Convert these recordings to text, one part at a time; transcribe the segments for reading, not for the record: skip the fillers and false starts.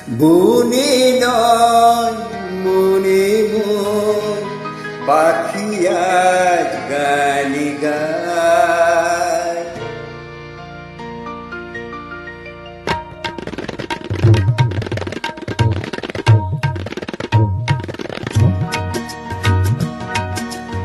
বনে নয় মনে মন পাখি আজ গান গায়।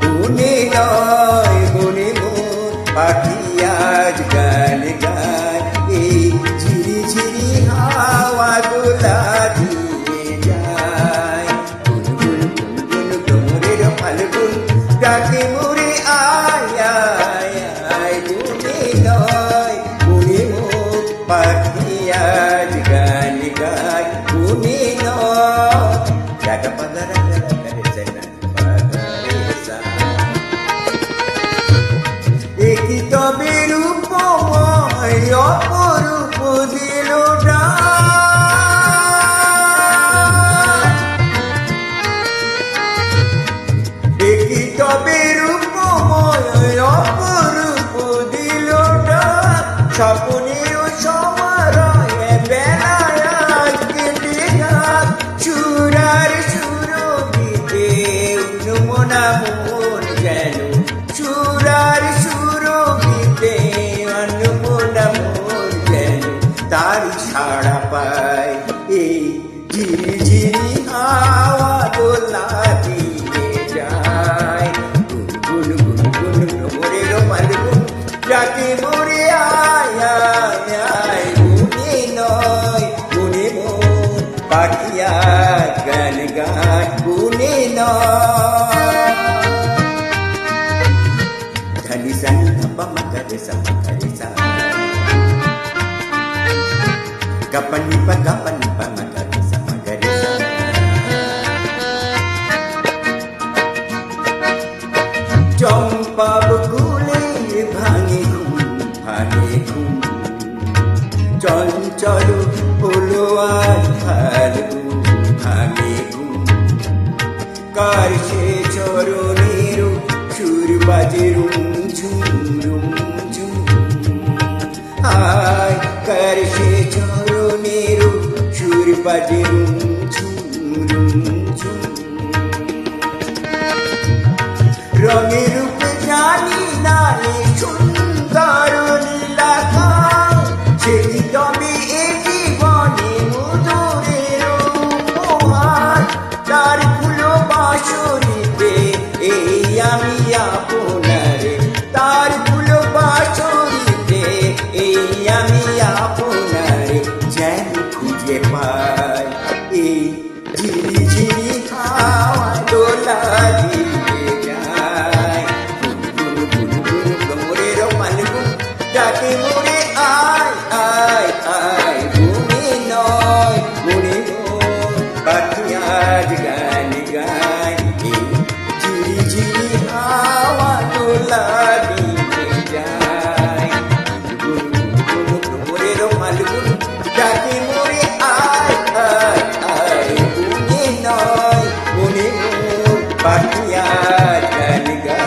বনে নয় মনে মন পাখি আজ গান গায়। এই ঝিরি ঝিরি হাওয়া দোলা দিয়ে যায়। গুনগুন গুনগুন ভ্রমরের ফাল্গুন ডাকে মোরে আয় আয় আয়। বনে নয় মনে মন পাখি আজ গান গায়। বনে নয় রাগা পাগা রাগা রাগা রে জানা পাগা রে সা। একই তবে রূপময় অপরূপ দিল ডাক। একই তবে রূপময় অপরূপ দিল ডাক। স্বপ্নেও সমারোহে বেলায় আজ কেটে যাক। সুরার সুরভিতে উন্মনা মন যেন সুরার সুরভিতে উন্মনা মন যেন তারি সাড়া পায়। এই ঝিরি ঝিরি হাওয়া দোলা দিয়ে যায়। গুন গুন গুন গুন ভ্রমরের ফাল্গুন ডাকে মোরে আয় আয় আয়। বনে নয় মনে মন পাখি আজ গান গায়। বনে নয় ধনি সনি ধপ মগরে সা মগরে সা গপনি প মগরে সা মগরে সা। চম্পা বকুলে ভাঙে ঘুম ভাঙে ঘুম। চঞ্চল হলো আজ ফাল্গুন ভাঙে ঘুম। কার সে চরণের সুর বাজে রুম ঝুম রুম ঝুম। আয় কার সে চরণের সুর বাজে রুম ঝুম রুম ঝুম। রঙের রূপ জানি না রে সুন্দর লীলা সেটি তবে এ জীবনে মধুরের উপহার। তার ফুলো বাঁশরিতে এই আমি আপনারে। তার ফুলো বাঁশরিতে এই আমি আপনারে যেন খুঁজে পাই। এই ঝিরি ঝিরি হাওয়া দোলা দিয়ে যায়। গুন গুন গুন ভ্রমরের ফাল্গুন ডাকে মোরে আয় আয় আয়। বনে নয় মনে মন পাখি আজ গান গায়। এই ঝিরি ঝিরি হাওয়া দোলা দিয়ে যায়। গুন গুন গুন ভ্রমরের ফাল্গুন ডাকে মোরে আয় আয় আয়। বনে নয় মনে মন পাখি আজ গান গায়।